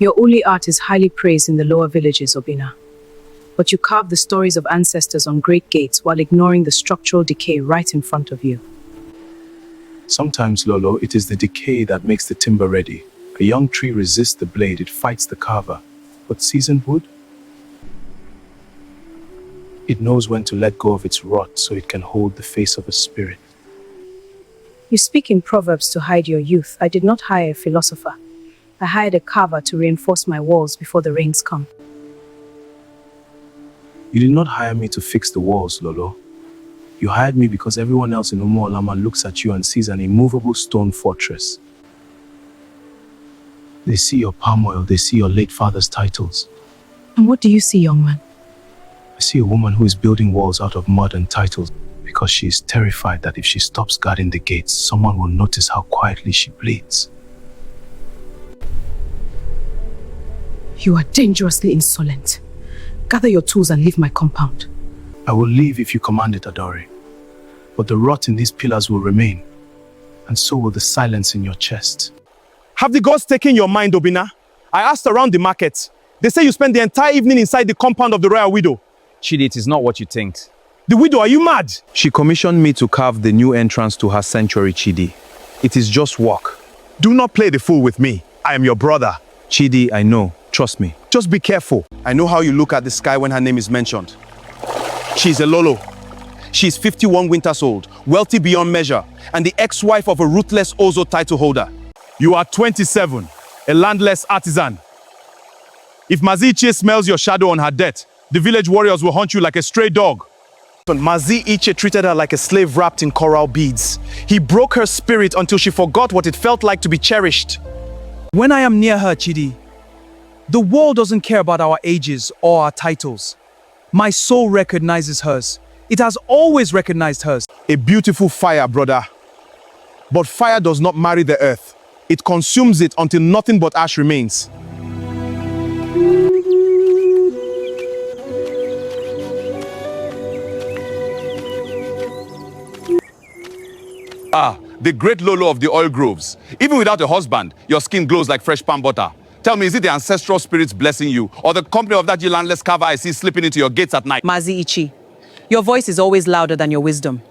Your uli art is highly praised in the lower villages, Obina. But you carve the stories of ancestors on great gates while ignoring the structural decay right in front of you. Sometimes, Lolo, it is the decay that makes the timber ready. A young tree resists the blade, it fights the carver. But seasoned wood? It knows when to let go of its rot so it can hold the face of a spirit. You speak in proverbs to hide your youth. I did not hire a philosopher. I hired a carver to reinforce my walls before the rains come. You did not hire me to fix the walls, Lolo. You hired me because everyone else in Umuolama looks at you and sees an immovable stone fortress. They see your palm oil, they see your late father's titles. And what do you see, young man? I see a woman who is building walls out of mud and titles because she is terrified that if she stops guarding the gates, someone will notice how quietly she bleeds. You are dangerously insolent. Gather your tools and leave my compound. I will leave if you command it, Adore. But the rot in these pillars will remain, and so will the silence in your chest. Have the gods taken your mind, Obina? I asked around the market. They say you spent the entire evening inside the compound of the royal widow. Chidi, it is not what you think. The widow, are you mad? She commissioned me to carve the new entrance to her sanctuary, Chidi. It is just work. Do not play the fool with me. I am your brother. Chidi, I know. Trust me. Just be careful. I know how you look at the sky when her name is mentioned. She's a Lolo. She's 51 winters old, wealthy beyond measure, and the ex-wife of a ruthless Ozo title holder. You are 27, a landless artisan. If Mazi Ichie smells your shadow on her death, the village warriors will hunt you like a stray dog. Mazi Ichie treated her like a slave wrapped in coral beads. He broke her spirit until she forgot what it felt like to be cherished. When I am near her, Chidi, the world doesn't care about our ages or our titles. My soul recognizes hers. It has always recognized hers. A beautiful fire, brother. But fire does not marry the earth. It consumes it until nothing but ash remains. The great Lolo of the oil groves. Even without a husband, your skin glows like fresh palm butter. Tell me, is it the ancestral spirits blessing you, or the company of that landless carver I see slipping into your gates at night? Mazi Ichie, your voice is always louder than your wisdom.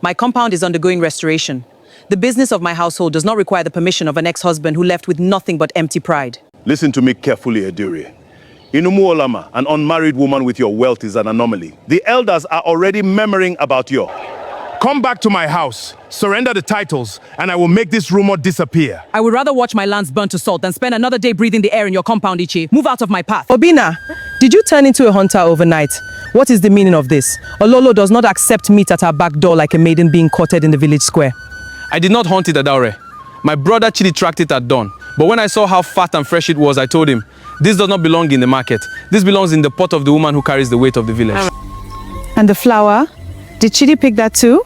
My compound is undergoing restoration. The business of my household does not require the permission of an ex-husband who left with nothing but empty pride. Listen to me carefully, Edure. In Umuolama, an unmarried woman with your wealth is an anomaly. The elders are already murmuring about you. Come back to my house, surrender the titles, and I will make this rumor disappear. I would rather watch my lands burn to salt than spend another day breathing the air in your compound, Ichie. Move out of my path. Obina, did you turn into a hunter overnight? What is the meaning of this? Ololo does not accept meat at her back door like a maiden being courted in the village square. I did not hunt it, Adaure. My brother Chidi tracked it at dawn. But when I saw how fat and fresh it was, I told him, this does not belong in the market. This belongs in the pot of the woman who carries the weight of the village. And the flower? Did Chidi pick that too?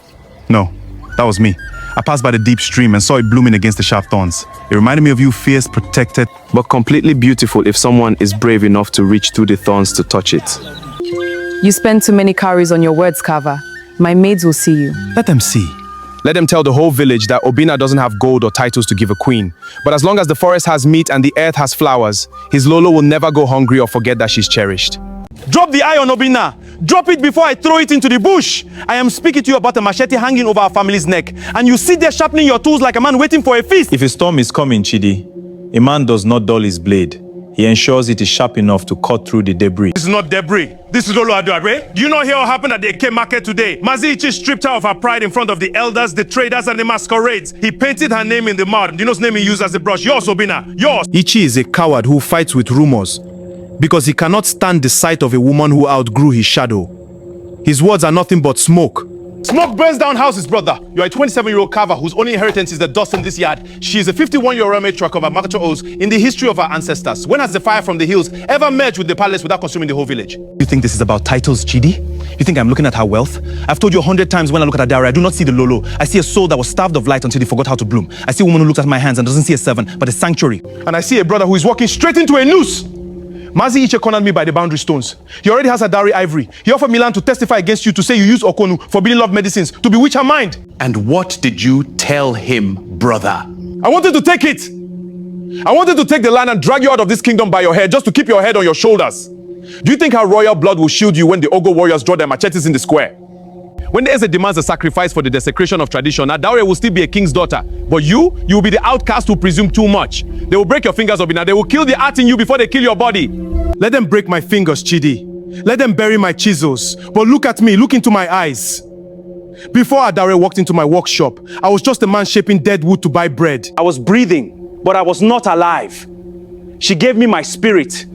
No, that was me. I passed by the deep stream and saw it blooming against the sharp thorns. It reminded me of you, fierce, protected, but completely beautiful if someone is brave enough to reach through the thorns to touch it. You spend too many calories on your words, Carver. My maids will see you. Let them see. Let them tell the whole village that Obina doesn't have gold or titles to give a queen. But as long as the forest has meat and the earth has flowers, his Lolo will never go hungry or forget that she's cherished. Drop the eye on Obina. Drop it before I throw it into the bush. I am speaking to you about a machete hanging over our family's neck, and you sit there sharpening your tools like a man waiting for a feast. If a storm is coming, Chidi, a man does not dull his blade. He ensures it is sharp enough to cut through the debris. This is not debris. This is Lolo Adore. Do you not hear what happened at the Eke market today? Mazi Ichie stripped her of her pride in front of the elders, the traders, and the masquerades. He painted her name in the mud. Do you know his name he used as a brush? Yours, Obina. Yours. Ichie is a coward who fights with rumors because he cannot stand the sight of a woman who outgrew his shadow. His words are nothing but smoke. Smoke burns down houses, brother. You are a 27-year-old carver whose only inheritance is the dust in this yard. She is a 51-year-old matriarch of Amakacho Oz in the history of our ancestors. When has the fire from the hills ever merged with the palace without consuming the whole village? You think this is about titles, Chidi? You think I'm looking at her wealth? I've told you 100 times when I look at Adara, I do not see the Lolo. I see a soul that was starved of light until he forgot how to bloom. I see a woman who looks at my hands and doesn't see a servant, but a sanctuary. And I see a brother who is walking straight into a noose. Mazi Ichie cornered me by the boundary stones. He already has Adari ivory. He offered Milan to testify against you to say you use Okonu, forbidden love medicines, to bewitch her mind. And what did you tell him, brother? I wanted to take it. I wanted to take the land and drag you out of this kingdom by your head, just to keep your head on your shoulders. Do you think our royal blood will shield you when the Ogo warriors draw their machetes in the square? When the Eze demands a sacrifice for the desecration of tradition, Adaore will still be a king's daughter. But you will be the outcast who presume too much. They will break your fingers, Obina. They will kill the art in you before they kill your body. Let them break my fingers, Chidi. Let them bury my chisels. But look at me, look into my eyes. Before Adaore walked into my workshop, I was just a man shaping dead wood to buy bread. I was breathing, but I was not alive. She gave me my spirit.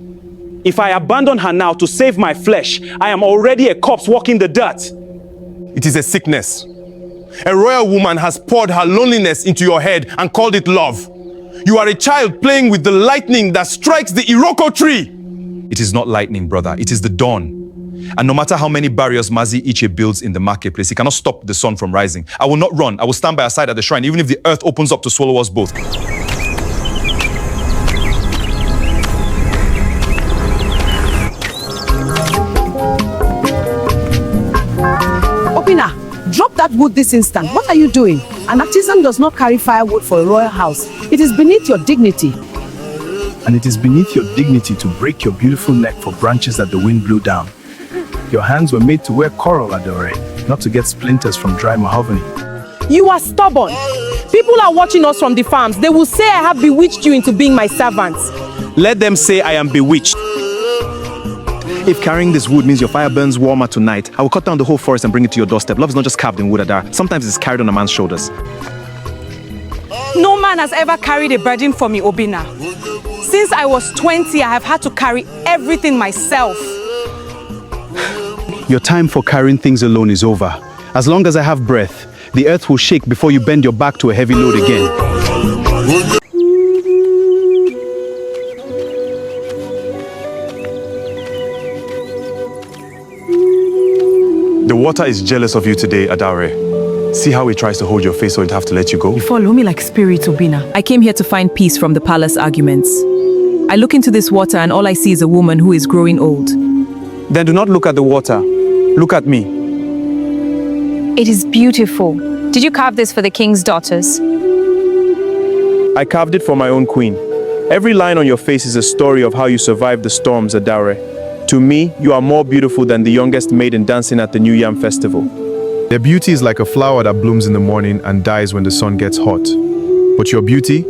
If I abandon her now to save my flesh, I am already a corpse walking the dirt. It is a sickness. A royal woman has poured her loneliness into your head and called it love. You are a child playing with the lightning that strikes the Iroko tree. It is not lightning, brother. It is the dawn. And no matter how many barriers Mazi Iche builds in the marketplace, he cannot stop the sun from rising. I will not run. I will stand by her side at the shrine, even if the earth opens up to swallow us both. Obina, drop that wood this instant. What are you doing? An artisan does not carry firewood for a royal house. It is beneath your dignity. And it is beneath your dignity to break your beautiful neck for branches that the wind blew down. Your hands were made to wear coral, Adaore, not to get splinters from dry mahogany. You are stubborn. People are watching us from the farms. They will say I have bewitched you into being my servants. Let them say I am bewitched. If carrying this wood means your fire burns warmer tonight, I will cut down the whole forest and bring it to your doorstep. Love is not just carved in wood, Adara. Sometimes it's carried on a man's shoulders. No man has ever carried a burden for me, Obina. Since I was 20, I have had to carry everything myself. Your time for carrying things alone is over. As long as I have breath, the earth will shake before you bend your back to a heavy load again. The water is jealous of you today, Adaore. See how he tries to hold your face so he'd have to let you go? You follow me like spirits, Obina. I came here to find peace from the palace arguments. I look into this water and all I see is a woman who is growing old. Then do not look at the water. Look at me. It is beautiful. Did you carve this for the king's daughters? I carved it for my own queen. Every line on your face is a story of how you survived the storms, Adaore. To me, you are more beautiful than the youngest maiden dancing at the New Yam Festival. Their beauty is like a flower that blooms in the morning and dies when the sun gets hot. But your beauty,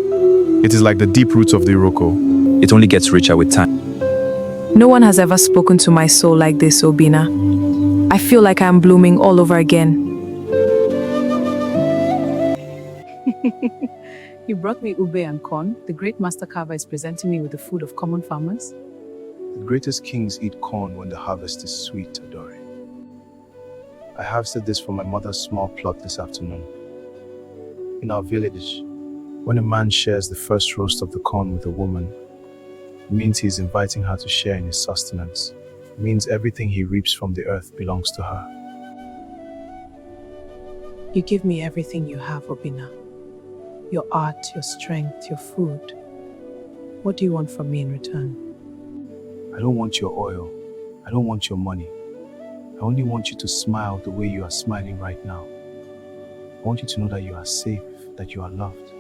it is like the deep roots of the Iroko. It only gets richer with time. No one has ever spoken to my soul like this, Obina. I feel like I am blooming all over again. You brought me ube and corn. The great master carver is presenting me with the food of common farmers. The greatest kings eat corn when the harvest is sweet, Adaore. I harvested this from my mother's small plot this afternoon. In our village, when a man shares the first roast of the corn with a woman, it means he is inviting her to share in his sustenance. It means everything he reaps from the earth belongs to her. You give me everything you have, Obina. Your art, your strength, your food. What do you want from me in return? I don't want your oil. I don't want your money. I only want you to smile the way you are smiling right now. I want you to know that you are safe, that you are loved,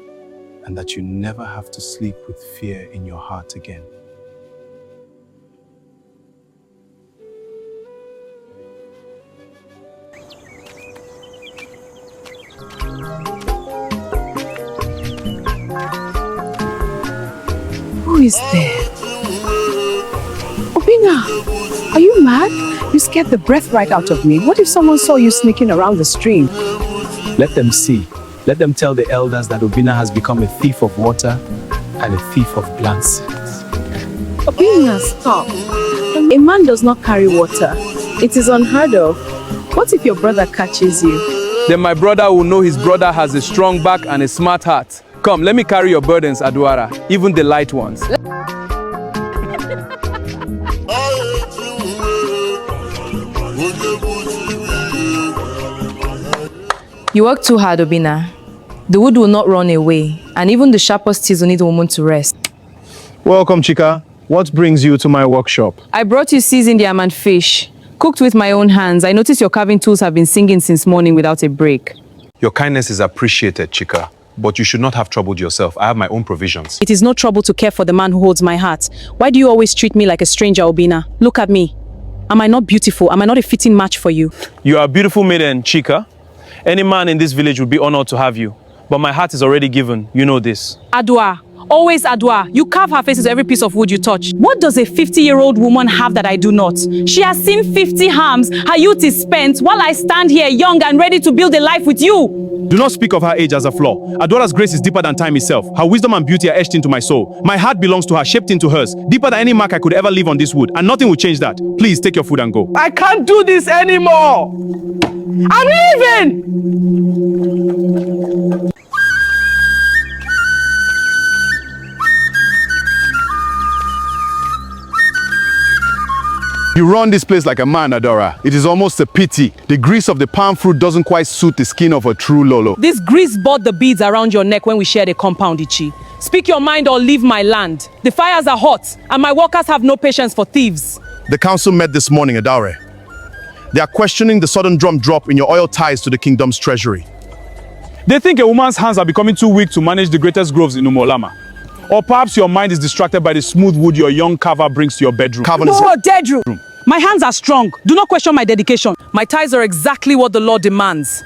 and that you never have to sleep with fear in your heart again. Who is there? Obina, are you mad? You scared the breath right out of me. What if someone saw you sneaking around the stream? Let them see. Let them tell the elders that Obina has become a thief of water and a thief of glances. Obina, stop. A man does not carry water. It is unheard of. What if your brother catches you? Then my brother will know his brother has a strong back and a smart heart. Come, let me carry your burdens, Aduara, even the light ones. You work too hard, Obina. The wood will not run away, and even the sharpest teeth will need a woman to rest. Welcome, Chika. What brings you to my workshop? I brought you seasoned yam and fish, cooked with my own hands. I noticed your carving tools have been singing since morning without a break. Your kindness is appreciated, Chika. But you should not have troubled yourself. I have my own provisions. It is no trouble to care for the man who holds my heart. Why do you always treat me like a stranger, Obina? Look at me. Am I not beautiful? Am I not a fitting match for you? You are a beautiful maiden, Chika. Any man in this village would be honored to have you. But my heart is already given. You know this. Adwa. Always Adwa. You carve her face into every piece of wood you touch. What does a 50-year-old woman have that I do not? She has seen 50 harms. Her youth is spent while I stand here young and ready to build a life with you. Do not speak of her age as a flaw. Adora's grace is deeper than time itself. Her wisdom and beauty are etched into my soul. My heart belongs to her, shaped into hers, deeper than any mark I could ever leave on this wood, and nothing will change that. Please take your food and go. I can't do this anymore. I'm leaving. You run this place like a man, Adora. It is almost a pity. The grease of the palm fruit doesn't quite suit the skin of a true Lolo. This grease brought the beads around your neck when we shared a compound, Ichi. Speak your mind or leave my land. The fires are hot, and my workers have no patience for thieves. The council met this morning, Adare. They are questioning the sudden drum drop in your oil ties to the kingdom's treasury. They think a woman's hands are becoming too weak to manage the greatest groves in Umolama. Or perhaps your mind is distracted by the smooth wood your young carver brings to your bedroom. Bedroom! My hands are strong. Do not question my dedication. My ties are exactly what the law demands.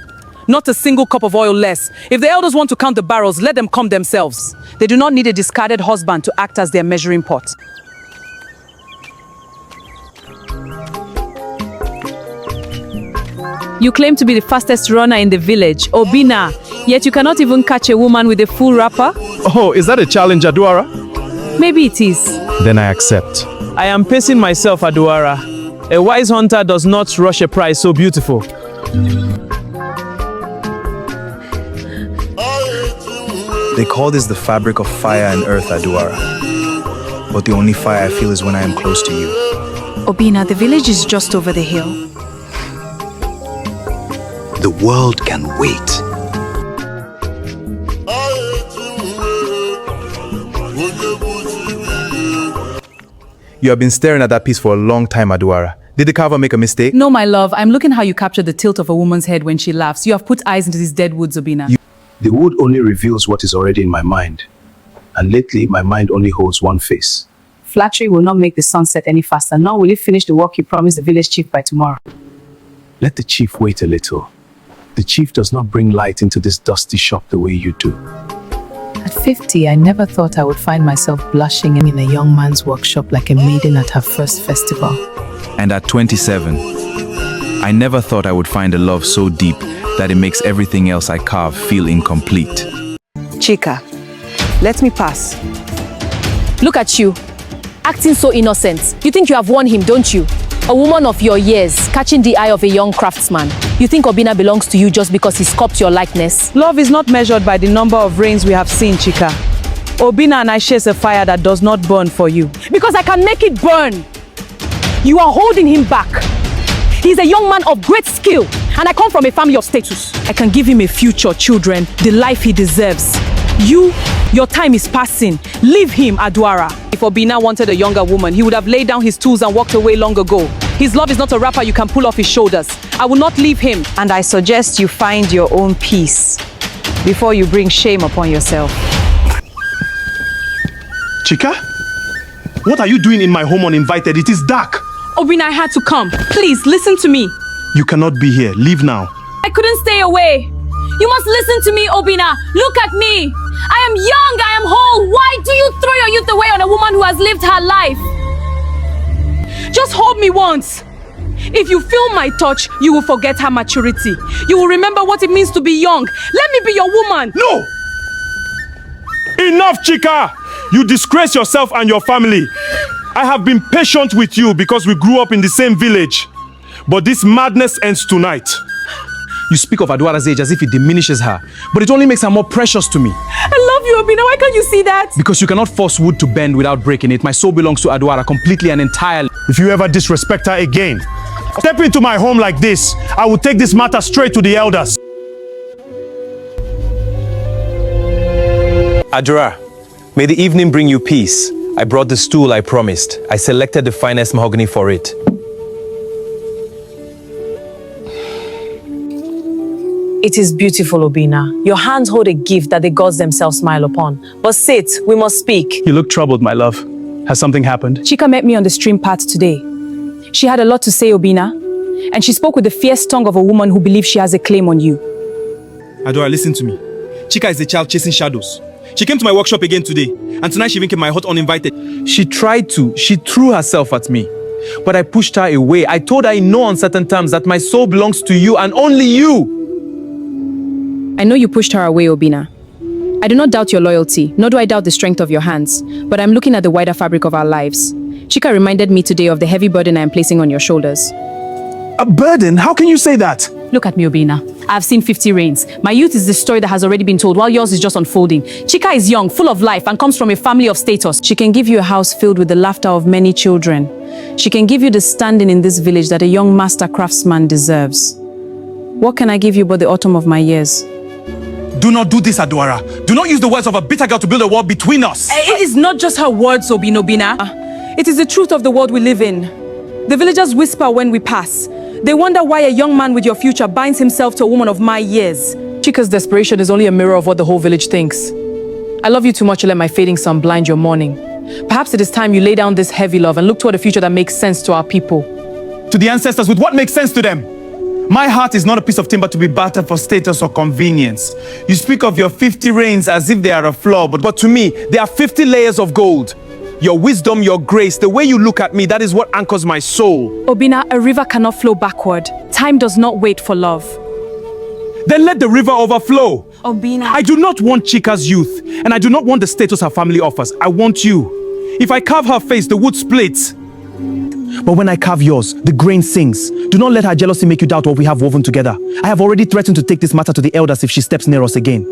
Not a single cup of oil less. If the elders want to count the barrels, let them come themselves. They do not need a discarded husband to act as their measuring pot. You claim to be the fastest runner in the village, Obina, yet you cannot even catch a woman with a full wrapper? Oh, is that a challenge, Adora? Maybe it is. Then I accept. I am pacing myself, Aduara. A wise hunter does not rush a prize so beautiful. They call this the fabric of fire and earth, Aduara. But the only fire I feel is when I am close to you. Obina, the village is just over the hill. The world can wait. You have been staring at that piece for a long time, Aduara. Did the carver make a mistake? No, my love. I'm looking how you capture the tilt of a woman's head when she laughs. You have put eyes into these dead woods, Obina. The wood only reveals what is already in my mind. And lately, my mind only holds one face. Flattery will not make the sun set any faster, nor will it finish the work you promised the village chief by tomorrow. Let the chief wait a little. The chief does not bring light into this dusty shop the way you do. At 50, I never thought I would find myself blushing in a young man's workshop like a maiden at her first festival. And at 27, I never thought I would find a love so deep that it makes everything else I carve feel incomplete. Chika, let me pass. Look at you, acting so innocent. You think you have won him, don't you? A woman of your years, catching the eye of a young craftsman. You think Obina belongs to you just because he sculpted your likeness? Love is not measured by the number of rains we have seen, Chika. Obina and I share a fire that does not burn for you. Because I can make it burn. You are holding him back. He's a young man of great skill, and I come from a family of status. I can give him a future, children, the life he deserves. Your time is passing. Leave him, Aduara. If Obina wanted a younger woman, he would have laid down his tools and walked away long ago. His love is not a wrapper you can pull off his shoulders. I will not leave him. And I suggest you find your own peace before you bring shame upon yourself. Chika? What are you doing in my home uninvited? It is dark. Obina, I had to come. Please, listen to me. You cannot be here. Leave now. I couldn't stay away. You must listen to me, Obina. Look at me. I am young, I am whole. Why do you throw your youth away on a woman who has lived her life? Just hold me once. If you feel my touch, you will forget her maturity. You will remember what it means to be young. Let me be your woman. No! Enough, Chika! You disgrace yourself and your family. I have been patient with you because we grew up in the same village. But this madness ends tonight. You speak of Aduara's age as if it diminishes her, but it only makes her more precious to me. I love you, Obina. Why can't you see that? Because you cannot force wood to bend without breaking it. My soul belongs to Aduara completely and entirely. If you ever disrespect her again, step into my home like this, I will take this matter straight to the elders. Adura, may the evening bring you peace. I brought the stool I promised. I selected the finest mahogany for it. It is beautiful, Obina. Your hands hold a gift that the gods themselves smile upon. But sit, we must speak. You look troubled, my love. Has something happened? Chika met me on the stream path today. She had a lot to say, Obina, and she spoke with the fierce tongue of a woman who believes she has a claim on you. Adora, listen to me. Chika is a child chasing shadows. She came to my workshop again today, and tonight she even came my hut uninvited. She tried to. She threw herself at me. But I pushed her away. I told her in no uncertain terms that my soul belongs to you and only you. I know you pushed her away, Obina. I do not doubt your loyalty, nor do I doubt the strength of your hands, but I'm looking at the wider fabric of our lives. Chika reminded me today of the heavy burden I am placing on your shoulders. A burden? How can you say that? Look at me, Obina. I've seen 50 reigns. My youth is the story that has already been told, while yours is just unfolding. Chika is young, full of life, and comes from a family of status. She can give you a house filled with the laughter of many children. She can give you the standing in this village that a young master craftsman deserves. What can I give you but the autumn of my years? Do not do this, Adora. Do not use the words of a bitter girl to build a wall between us. It is not just her words, Obina. It is the truth of the world we live in. The villagers whisper when we pass. They wonder why a young man with your future binds himself to a woman of my years. Chika's desperation is only a mirror of what the whole village thinks. I love you too much to let my fading sun blind your morning. Perhaps it is time you lay down this heavy love and look toward a future that makes sense to our people. To the ancestors with what makes sense to them. My heart is not a piece of timber to be bartered for status or convenience. You speak of your 50 reigns as if they are a flaw, but to me, they are 50 layers of gold. Your wisdom, your grace, the way you look at me, that is what anchors my soul. Obina, a river cannot flow backward. Time does not wait for love. Then let the river overflow. Obina. I do not want Chika's youth, and I do not want the status her family offers. I want you. If I carve her face, the wood splits. But when I carve yours, the grain sings. Do not let her jealousy make you doubt what we have woven together. I have already threatened to take this matter to the elders if she steps near us again.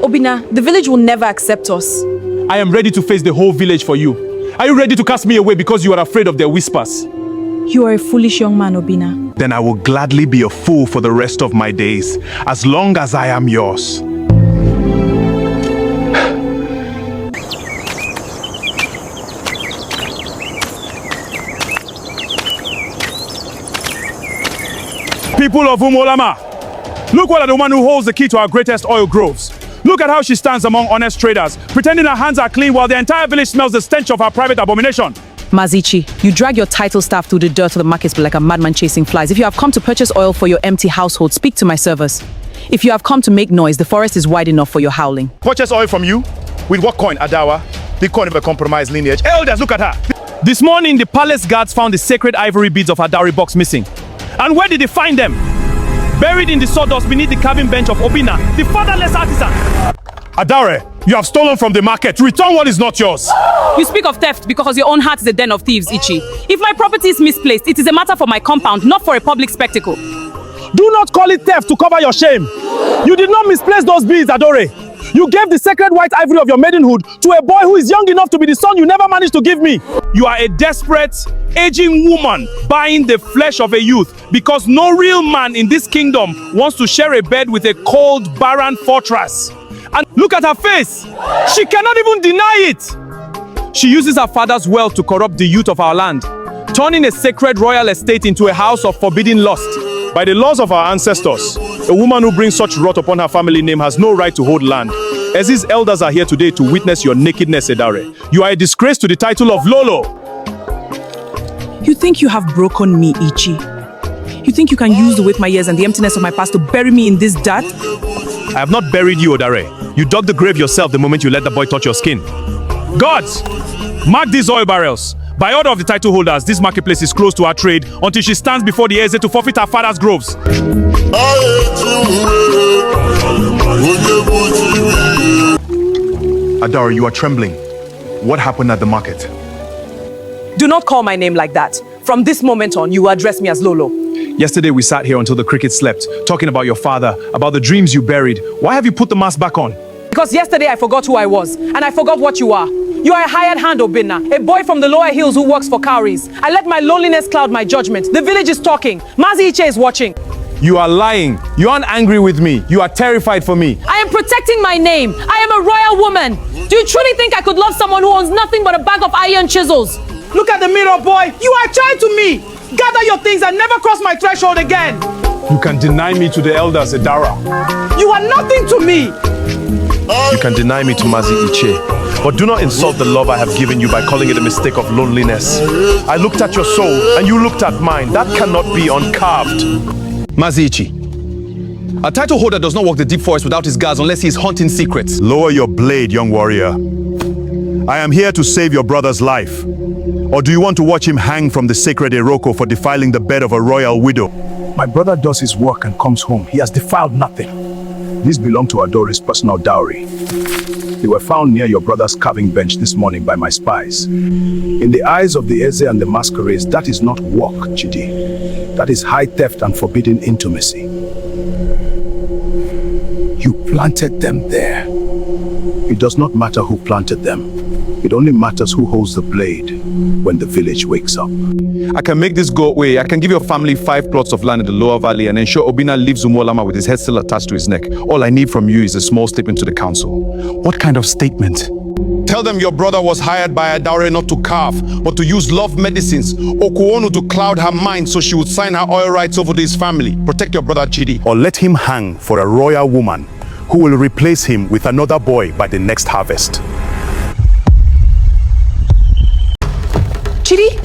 Obina, the village will never accept us. I am ready to face the whole village for you. Are you ready to cast me away because you are afraid of their whispers? You are a foolish young man, Obina. Then I will gladly be a fool for the rest of my days, as long as I am yours. People of Umolama, look what at the woman who holds the key to our greatest oil groves. Look at how she stands among honest traders, pretending her hands are clean while the entire village smells the stench of her private abomination. Mazichi, you drag your title staff through the dirt of the markets like a madman chasing flies. If you have come to purchase oil for your empty household, speak to my servers. If you have come to make noise, the forest is wide enough for your howling. Purchase oil from you? With what coin, Adawa? The coin of a compromised lineage. Elders, look at her. This morning, the palace guards found the sacred ivory beads of her dowry box missing. And where did they find them? Buried in the sawdust beneath the carving bench of Obina, the fatherless artisan. Adare, you have stolen from the market. Return what is not yours. You speak of theft because your own heart is a den of thieves, Ichi. If my property is misplaced, it is a matter for my compound, not for a public spectacle. Do not call it theft to cover your shame. You did not misplace those beads, Adore. You gave the sacred white ivory of your maidenhood to a boy who is young enough to be the son you never managed to give me. You are a desperate, aging woman buying the flesh of a youth because no real man in this kingdom wants to share a bed with a cold, barren fortress. And look at her face. She cannot even deny it. She uses her father's wealth to corrupt the youth of our land, turning a sacred royal estate into a house of forbidden lust. By the laws of our ancestors, a woman who brings such wrath upon her family name has no right to hold land. As these elders are here today to witness your nakedness, Edare. You are a disgrace to the title of Lolo. You think you have broken me, Ichi? You think you can use the weight of my years and the emptiness of my past to bury me in this dirt? I have not buried you, Odare. You dug the grave yourself the moment you let the boy touch your skin. Gods, mark these oil barrels. By order of the title holders, this marketplace is closed to our trade until she stands before the Eze to forfeit her father's groves. Adara, you are trembling. What happened at the market? Do not call my name like that. From this moment on, you address me as Lolo. Yesterday we sat here until the crickets slept, talking about your father, about the dreams you buried. Why have you put the mask back on? Because yesterday I forgot who I was, and I forgot what you are. You are a hired hand, Obina, a boy from the lower hills who works for cowries. I let my loneliness cloud my judgment. The village is talking. Mazi Iche is watching. You are lying. You aren't angry with me. You are terrified for me. I am protecting my name. I am a royal woman. Do you truly think I could love someone who owns nothing but a bag of iron chisels? Look at the mirror, boy. You are a child to me. Gather your things and never cross my threshold again. You can deny me to the elders, Adara. You are nothing to me! You can deny me to Mazi Iche, but do not insult the love I have given you by calling it a mistake of loneliness. I looked at your soul, and you looked at mine. That cannot be uncarved. Mazi Iche, a title holder does not walk the deep forest without his guards unless he is hunting secrets. Lower your blade, young warrior. I am here to save your brother's life. Or do you want to watch him hang from the sacred Iroko for defiling the bed of a royal widow? My brother does his work and comes home. He has defiled nothing. These belong to Adore's personal dowry. They were found near your brother's carving bench this morning by my spies. In the eyes of the Eze and the masquerades, that is not work, Chidi. That is high theft and forbidden intimacy. You planted them there. It does not matter who planted them. It only matters who holds the blade when the village wakes up. I can make this go away. I can give your family 5 plots of land in the lower valley and ensure Obinna leaves Umolama with his head still attached to his neck. All I need from you is a small statement to the council. What kind of statement? Tell them your brother was hired by Adaure not to carve, but to use love medicines, Okuonu to cloud her mind so she would sign her oil rights over to his family. Protect your brother Chidi. Or let him hang for a royal woman who will replace him with another boy by the next harvest. Chidi,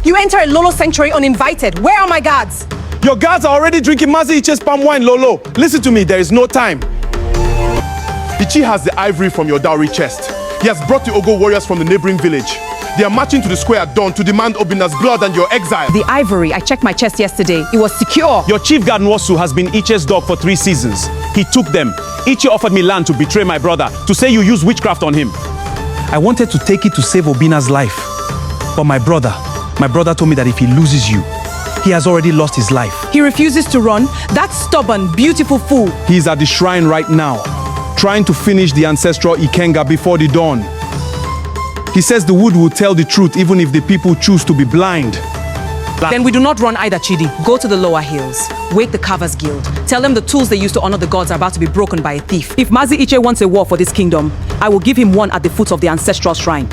you enter a Lolo sanctuary uninvited. Where are my guards? Your guards are already drinking Mazi Iche's palm wine, Lolo. Listen to me, there is no time. Ichi has the ivory from your dowry chest. He has brought the Ogo warriors from the neighboring village. They are marching to the square at dawn to demand Obinna's blood and your exile. The ivory, I checked my chest yesterday. It was secure. Your chief guard Nwosu has been Iche's dog for 3 seasons. He took them. Iche offered me land to betray my brother, to say you used witchcraft on him. I wanted to take it to save Obinna's life. But my brother told me that if he loses you, he has already lost his life. He refuses to run. That stubborn, beautiful fool. He's at the shrine right now, trying to finish the ancestral Ikenga before the dawn. He says the wood will tell the truth even if the people choose to be blind. Then we do not run either, Chidi. Go to the lower hills. Wake the Carvers Guild. Tell them the tools they use to honor the gods are about to be broken by a thief. If Mazi Iche wants a war for this kingdom, I will give him one at the foot of the ancestral shrine.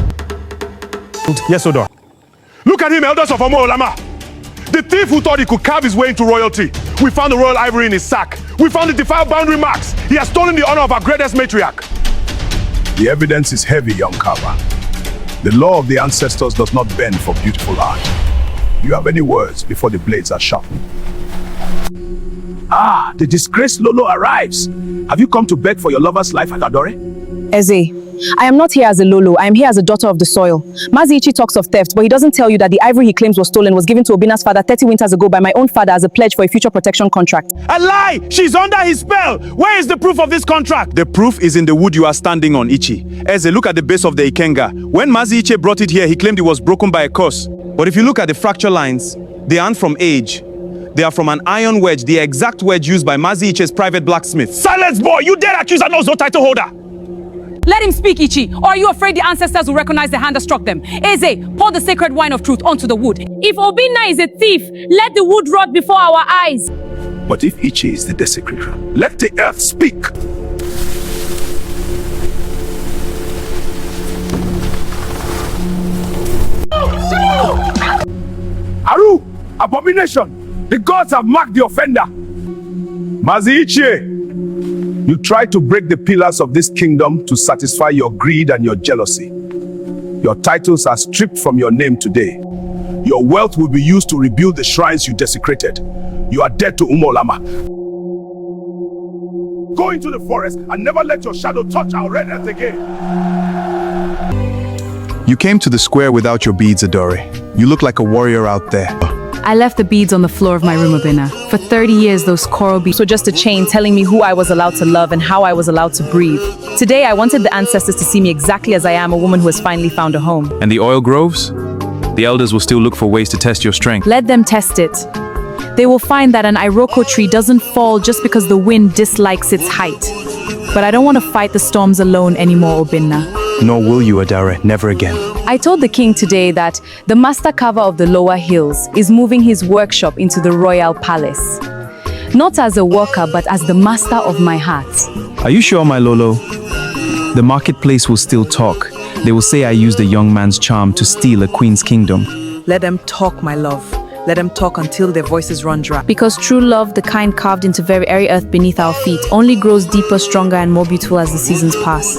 Yes, Odor. Look at him, elders of Omo Olama. The thief who thought he could carve his way into royalty. We found the royal ivory in his sack. We found the defiled boundary marks. He has stolen the honor of our greatest matriarch. The evidence is heavy, young carver. The law of the ancestors does not bend for beautiful art. Do you have any words before the blades are sharpened? Ah, the disgraced Lolo arrives. Have you come to beg for your lover's life at Adore? Eze, I am not here as a Lolo. I am here as a daughter of the soil. Mazi Iche talks of theft, but he doesn't tell you that the ivory he claims was stolen was given to Obinna's father 30 winters ago by my own father as a pledge for a future protection contract. A lie! She's under his spell! Where is the proof of this contract? The proof is in the wood you are standing on, Ichi. Eze, look at the base of the Ikenga. When Mazi Iche brought it here, he claimed it was broken by a curse. But if you look at the fracture lines, they aren't from age. They are from an iron wedge, the exact wedge used by Mazi Iche's private blacksmith. Silence, boy! You dare accuse an Ozo title holder! Let him speak, Ichi. Or are you afraid the ancestors will recognize the hand that struck them? Eze, pour the sacred wine of truth onto the wood. If Obinna is a thief, let the wood rot before our eyes. But if Ichi is the desecrator, let the earth speak. Aru! Abomination! The gods have marked the offender! Mazi Iche! You tried to break the pillars of this kingdom to satisfy your greed and your jealousy. Your titles are stripped from your name today. Your wealth will be used to rebuild the shrines you desecrated. You are dead to Umolama. Go into the forest and never let your shadow touch our red earth again. You came to the square without your beads, Adore. You look like a warrior out there. I left the beads on the floor of my room, Obinna. For 30 years, those coral beads were just a chain telling me who I was allowed to love and how I was allowed to breathe. Today, I wanted the ancestors to see me exactly as I am, a woman who has finally found a home. And the oil groves? The elders will still look for ways to test your strength. Let them test it. They will find that an Iroko tree doesn't fall just because the wind dislikes its height. But I don't want to fight the storms alone anymore, Obinna. Nor will you, Adare, never again. I told the king today that the master carver of the lower hills is moving his workshop into the royal palace. Not as a worker, but as the master of my heart. Are you sure, my Lolo? The marketplace will still talk. They will say I used a young man's charm to steal a queen's kingdom. Let them talk, my love. Let them talk until their voices run dry. Because true love, the kind carved into very earth beneath our feet, only grows deeper, stronger, and more beautiful as the seasons pass.